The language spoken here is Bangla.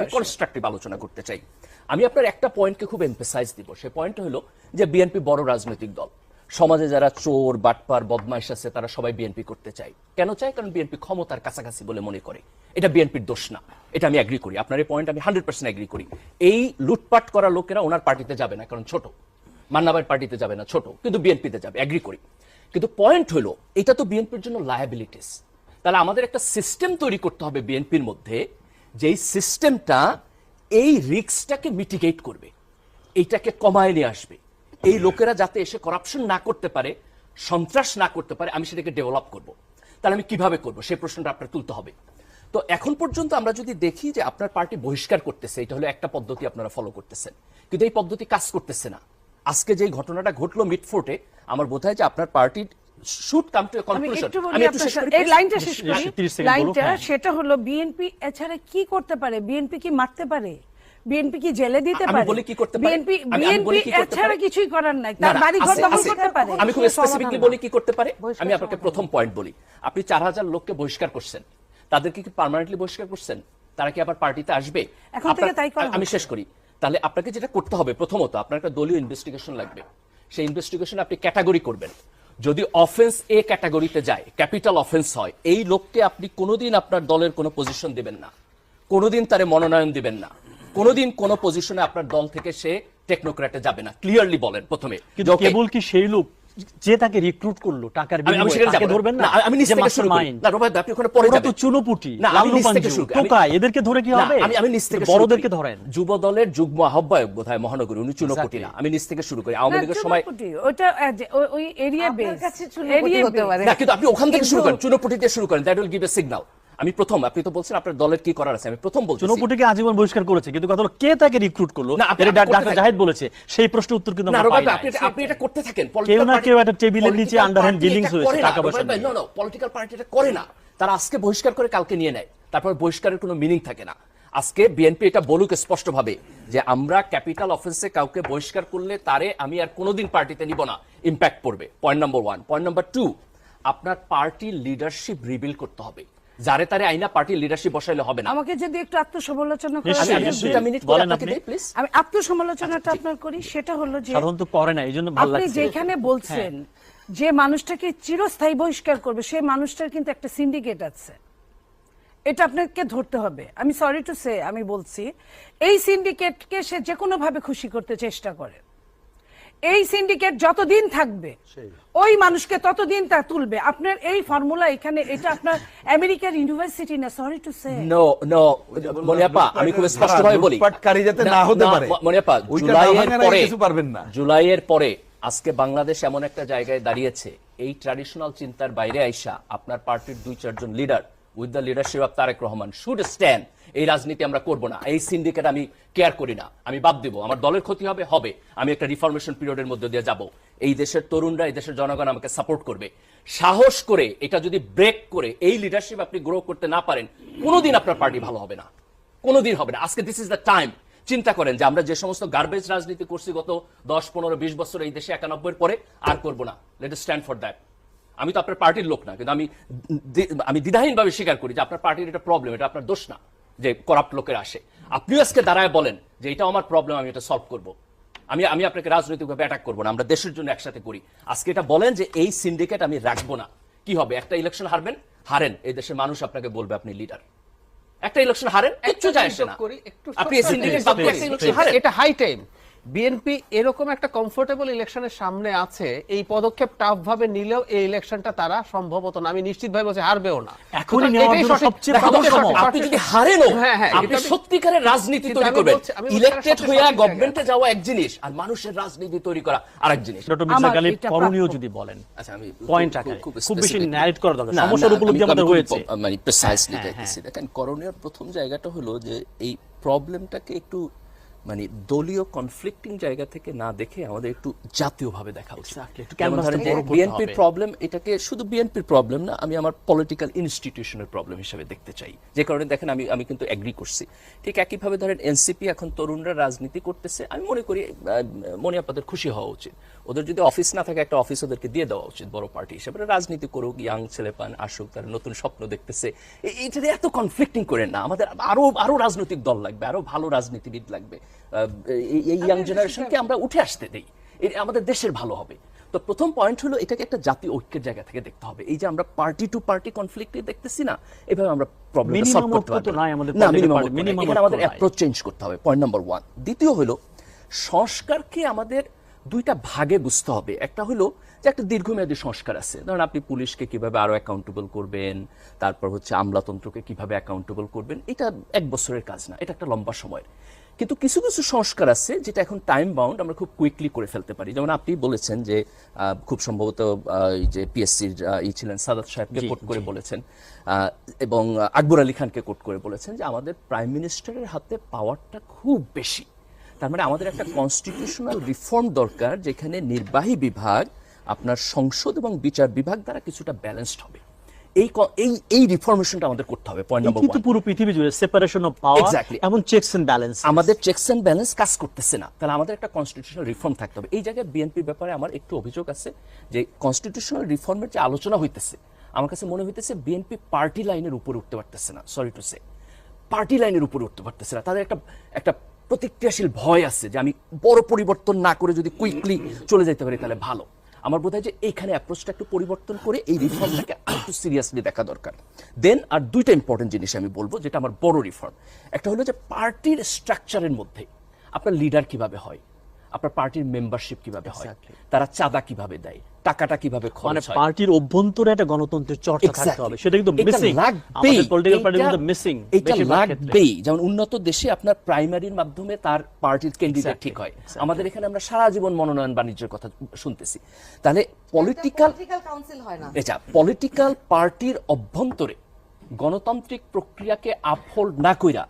আমি কনস্ট্রাকটিভ আলোচনা করতে চাই। আমি আপনার একটা পয়েন্টকে খুব এমফেসাইজ দিব, সেই পয়েন্টটা হলো যে বিএনপি বড় রাজনৈতিক দল, সমাজে যারা চোর বাটপার বদমাইশ আছে তারা সবাই বিএনপি করতে চায়। কেন চায়? কারণ বিএনপি ক্ষমতার কাছাকাছি বলে মনে করে। এটা বিএনপির দোষ না, এটা আমি এগ্রি করি, আপনার এই পয়েন্ট আমি 100% এগ্রি করি। এই লুটপাট করা লোকেরা ওনার পার্টিতে যাবে না, কারণ ছোট। মান্নাভাইয়ের পার্টিতে যাবে না, ছোট, কিন্তু বিএনপিতে যাবে, এগ্রি করি। কিন্তু পয়েন্ট হলো এটা তো বিএনপির জন্য লায়াবিলিটিস। তাহলে আমাদের একটা সিস্টেম তৈরি করতে হবে বিএনপির মধ্যে, যেই সিস্টেমটা এই রিস্কটাকে মিটিগেট করবে, এইটাকে কমায় নিয়ে আসবে। এই লোকেরা যাতে এসে করাপশন না করতে পারে, সন্ত্রাস না করতে পারে, আমি সেটাকে ডেভেলপ করব। তাহলে আমি কিভাবে করব সেই প্রশ্নটা আপনার তুলতে হবে। তো এখন পর্যন্ত আমরা যদি দেখি যে আপনার পার্টি বহিষ্কার করতেছে, এটা হলো একটা পদ্ধতি আপনারা ফলো করতেছেন, কিন্তু এই পদ্ধতি কাজ করতেছে না। আজকে যে ঘটনাটা ঘটলো মিডফোর্টে, আমার বোধ হয় যে আপনার পার্টির should come to a conclusion. আমি একটু শেষ করি, এই লাইনটা শেষ করি। লাইনটা সেটা হলো বিএনপি এছাড়া কি করতে পারে? বিএনপি কি মারতে পারে? বিএনপি কি জেলে দিতে পারে? বিএনপি এছাড়া কিছুই করার নাই, তার বাড়ি ঘর দখল করতে পারে। আমি খুব স্পেসিফিকলি বলি কি করতে পারে। আমি আপনাকে প্রথম পয়েন্ট বলি, আপনি 4000 লোককে বহিষ্কার করছেন, তাদেরকে কি পার্মানেন্টলি বহিষ্কার করছেন? তারা কি আবার পার্টিতে আসবে? এখন থেকে তাই করা। আমি শেষ করি। তাহলে আপনাকে যেটা করতে হবে, প্রথমত আপনার একটা দলীয় ইনভেস্টিগেশন লাগবে। সেই ইনভেস্টিগেশন আপনি ক্যাটাগরি করবেন। যদি অফেন্স এ ক্যাটাগরিতে যায়, ক্যাপিটাল অফেন্স হয়, এই লোককে আপনি কোনোদিন আপনার দলের কোনো পজিশন দিবেন না, কোনোদিন তারে মনোনয়ন দিবেন না, কোনোদিন কোন পজিশনে আপনার দল থেকে সে টেকনোক্র্যাটে যাবে না। ক্লিয়ারলি বলেন প্রথমে। কিন্তু কেবল কি সেই লোক যে তাকে রিক্রুট করলো টাকার বিনিময়ে তাকে ধরবেন না? আমি নিচ থেকে শুরু করি। না রবাদ, আপনি ওখানে পরে যাবেন। তো চুনোপুটি, না আমি নিচ থেকে শুরু করি। টোকা, এদেরকে ধরে কি হবে? আমি নিচ থেকে বড়দেরকে ধরেন। যুব দলের যুগ্ম আহ্বায়ক বোধহয় মহানগরী, উনি চুনোপুটি না। আমি নিচ থেকে শুরু করি। আওয়ামী লীগের সময় ওটা ওই এরিয়া বেস হতে পারে না, কিন্তু আপনি ওখান থেকে শুরু করেন, চুনোপুটি দিয়ে শুরু করেন। That will give a signal. আমি প্রথম, আপনি তো বলছেন আপনার দলের কি করার আছে, আমি প্রথম বলছি চুনোপুটিকে আজীবন বহিষ্কার করেছে, কিন্তু কথা হলো কে তাকে রিক্রুট করলো, এটা ডাক্তার জাহিদ বলেছে, সেই প্রশ্নের উত্তর কিন্তু আমরা পাই না। আপনি এটা করতে থাকেন, কেউ না কেউ একটা টেবিলের নিচে আন্ডারহ্যান্ড ডিলিংস হয়েছে টাকা পয়সা নিয়ে। না পলিটিক্যাল পার্টি এটা করে না। তারা আজকে বহিষ্কার করে কালকে নিয়ে নেয়, তারপর বহিষ্কারের কোনো মিনিং থাকে না। আজকে বিএনপি এটা বলুক স্পষ্টভাবে যে আমরা ক্যাপিটাল অফেন্সে কাউকে বহিষ্কার করলে তারে আমি আর কোনোদিন পার্টিতে নিব না, ইম্প্যাক্ট পড়বে। Point number 1। পয়েন্ট নাম্বার 2, আপনার পার্টির লিডারশিপ রিবিল্ড করতে হবে। যারে তারে আইনা পার্টির লিডারশিপ বসাইলে হবে না। আমাকে যদি একটু আত্মসমালোচনা করেন, আমি আত্মসমালোচনাটা আপনার করি। সেটা হলো যে সাধারণত করে না, এইজন্য ভালো লাগছে। আপনি যেখানে বলছেন যে মানুষটাকে চিরস্থায়ী বহিষ্কার করবে, সেই মানুষটার কিন্তু একটা সিন্ডিকেট আছে, এটা আপনাকে ধরতে হবে। আমি সরি টু সে, আমি বলছি এই সিন্ডিকেটকে সে যে কোনো ভাবে খুশি করতে চেষ্টা করে। এই সিন্ডিকেট যতদিন থাকবে ওই মানুষকে ততদিন তা তুলবে। আপনার এই ফর্মুলা এখানে, এটা আপনার আমেরিকার ইউনিভার্সিটি না। Sorry to say. No no মনিয়াপা, আমি খুব স্পষ্টভাবে বলি, লুটপাটকারী যাতে না হতে পারে। মনিয়াপা, কিছু পারবেন না। জুলাইয়ের পরে আজকে বাংলাদেশ এমন একটা জায়গায় দাঁড়িয়েছে, এই ট্র্যাডিশনাল চিন্তার বাইরে আইসা আপনার পার্টির 2-4 জন leader with the leadership of Tarique Rahman should stand. এই রাজনীতি আমরা করব না, এই সিন্ডিকেট আমি কেয়ার করি না, আমি বাদ দেব। আমার দলের ক্ষতি হবে, হবে, আমি একটা রিফরমেশন পিরিয়ডের মধ্যে দিয়ে যাব। এই দেশের তরুণরা, এই দেশের জনগণ আমাকে সাপোর্ট করবে। সাহস করে এটা যদি ব্রেক করে এই লিডারশিপ আপনি গ্রো করতে না পারেন, কোনোদিন আপনার পার্টি ভালো হবে না, কোনোদিন হবে না। আজকে দিস ইজ দ্য টাইম। চিন্তা করেন যে আমরা যে সমস্ত গার্বেজ রাজনীতি করছি গত 10, 15, 20 বছর এই দেশে, 91 পরে আর করব না। Let us stand for that. আমি তো আপনার পার্টির লোক না, কিন্তু আমি দ্বিধাহীনভাবে স্বীকার করি যে আপনার পার্টির এটা প্রবলেম, এটা আপনার দোষ না যে করাপ্ট লোকের আসে। আপনিও আজকে দাঁড়ায় বলেন যে এটা আমার প্রবলেম, আমি এটা সলভ করব। আমি আপনাকে রাজনৈতিকভাবে অ্যাটাক করবো না, আমরা দেশের জন্য একসাথে করি। আজকে এটা বলেন যে এই সিন্ডিকেট আমি রাখবো না, কি হবে? একটা ইলেকশন হারেন, এই দেশের মানুষ আপনাকে বলবে আপনি লিডার। একটা ইলেকশন হারেন, কিচ্ছু যায় আসে না, আপনি এই সিন্ডিকেট বাদ দিয়ে একটা ইলেকশন হারেন। এটা হাই টাইম। বিএনপি এরকম একটা কমফোর্টেবল ইলেকশনের সামনে আছে, এই পদক্ষেপ টাফ ভাবে নিলেও এই ইলেকশনটা তারা সম্ভবত না, আমি নিশ্চিতভাবে বলছি হারবেও না। এখনই নেওয়ার জন্য সবচেয়ে ভালো সময়। আপনি যদি হারেনও, আপনি সত্যিকারের রাজনীতি তৈরি করবেন। ইলেক্টেড হয়ে গভর্নমেন্টে যাওয়া এক জিনিস, আর মানুষের রাজনীতি তৈরি করা আরেক জিনিস। ডক্টর মির্জা গালিব করণীয় যদি বলেন, আচ্ছা আমি পয়েন্ট আকারে খুব বেশি ন্যারেট করা দরকার, সমস্যার উপলব্ধি আমাদের হয়েছে, মানে প্রিসাইসলি দেখেছি। দেখেন, করণীয় প্রথম জায়গাটা হলো যে এই প্রবলেমটাকে একটু মানে দলীয় কনফ্লিক্টিং জায়গা থেকে না দেখে আমাদের একটু জাতীয়ভাবে দেখা উচিত। একটু যেমন canvas টা ধরেন যে বড় করতে বিএনপির হবে। প্রবলেম, এটাকে শুধু বিএনপির প্রবলেম না, আমি আমার পলিটিক্যাল ইনস্টিটিউশনের প্রবলেম হিসেবে দেখতে চাই। যে কারণে দেখেন আমি কিন্তু এগ্রি করছি। ঠিক একইভাবে ধরেন এনসিপি এখন তরুণরা রাজনীতি করতেছে, আমি মনে করি মনে আপনাদের খুশি হওয়া উচিত। ওদের যদি অফিস না থাকে একটা অফিস ওদেরকে দিয়ে দেওয়া উচিত বড় পার্টি হিসেবে, রাজনীতি করুক, ইয়াং ছেলেপান আসুক, তারা নতুন স্বপ্ন দেখতেছে। এটা এত কনফ্লিক্টিং করেন না, আমাদের আরো রাজনৈতিক দল লাগবে, আরো ভালো রাজনীতিবিদ লাগবে। এই ইয়াং জেনারেশনকে আমরা উঠে আসতে দেই, আমাদের দেশের ভালো হবে। তো প্রথম পয়েন্ট হলো এটাকে একটা জাতীয় ঐক্যের জায়গা থেকে দেখতে হবে। এই যে আমরা পার্টি টু পার্টি কনফ্লিক্টে দেখতেছি না, এভাবে আমরা প্রবলেমটা সলভ Minimum করতে ঐক্য পারবো তো নাই আমাদের না। political মিনিমাম party, minimum এখানে ঐক্য আমাদের নাই। অ্যাপ্রোচ চেঞ্জ করতে হবে, পয়েন্ট নাম্বার 1। দ্বিতীয় হলো সংস্কারকে আমাদের দুইটা ভাগে বুঝতে হবে। একটা হলো যে একটা দীর্ঘমেয়াদী সংস্কার আছে, ধরেন আপনি পুলিশকে কিভাবে আরো অ্যাকাউন্টেবল করবেন, তারপর হচ্ছে আমলাতন্ত্রকে কিভাবে অ্যাকাউন্টেবল করবেন, এটা 1 বছরের কাজ না, এটা একটা লম্বা সময়ের। কিন্তু কিছু কিছু সংস্কার আছে যেটা এখন টাইম বাউন্ড, আমরা খুব কুইকলি করে ফেলতে পারি। যেমন আপনি বলেছেন যে খুব সম্ভবত এই যে পিএসসির ছিলেন সাদাত সাহেবকে কোট করে বলেছেন, এবং আকবর আলী খানকে কোট করে বলেছেন যে আমাদের প্রাইম মিনিস্টারের হাতে পাওয়ারটা খুব বেশি। তার মানে আমাদের একটা কনস্টিটিউশনাল রিফর্ম দরকার, যেখানে নির্বাহী বিভাগ আপনার সংসদ এবং বিচার বিভাগ দ্বারা কিছুটা ব্যালেন্সড হবে। এই রিফরমেশনটা আমাদের করতে হবে, পয়েন্ট নাম্বার 1। কিন্তু পুরো পৃথিবী জুড়ে সেপারেশন অফ পাওয়ার Exactly. এবং চেকস এন্ড ব্যালেন্স, আমাদের চেকস এন্ড ব্যালেন্স কাজ করতেছে না, তাহলে আমাদের একটা কনস্টিটিউশনাল রিফর্ম থাকতে হবে। এই জায়গায় বিএনপির ব্যাপারে আমার একটু অভিযোগ আছে যে কনস্টিটিউশনাল রিফর্মের যে আলোচনা হইতেছে, আমার কাছে মনে হইতেছে বিএনপি পার্টি লাইনের উপরে উঠতে পারতেছে না। সরি টু সে, পার্টি লাইনের উপরে উঠতে পারতেছে না। তাদের একটা প্রতিক্রিয়াশীল ভয় আছে যে আমি বড় পরিবর্তন না করে যদি কুইকলি চলে যেতে পারি তাহলে ভালো। আমার বোধ হয় যে এইখানে অ্যাপ্রোচটা একটু পরিবর্তন করে এই রিফর্মটাকে একটু সিরিয়াসলি দেখা দরকার। দেন আর দুইটা ইম্পর্টেন্ট জিনিস আমি বলবো, যেটা আমার বড় রিফর্ম। একটা হলো যে পার্টির স্ট্রাকচারের মধ্যে আপনার লিডার কিভাবে হয়, আপনার পার্টির মেম্বারশিপ কিভাবে হয়, তারা চাঁদা কিভাবে দেয়, টাকাটা কিভাবে মানে খরচ হয়। পার্টির অভ্যন্তরে একটা গণতন্ত্রের চর্চা থাকতে Exactly. হবে, সেটা কিন্তু এটা মিসিং লাগবেই। আমাদের পলিটিক্যাল পার্টির মধ্যে এটা- মিসিং এটা লাগবেই। যেমন উন্নত দেশে আপনার প্রাইমারির মাধ্যমে তার পার্টির ক্যান্ডিডেট ঠিক হয়, আমাদের এখানে আমরা সারা জীবন মনোনয়ন বাণিজ্যের কথা শুনতেছি। তাহলে পলিটিক্যাল কাউন্সিল হয় না। পলিটিক্যাল পার্টির অভ্যন্তরে গণতান্ত্রিক প্রক্রিয়াকে আপহোল্ড না কইরা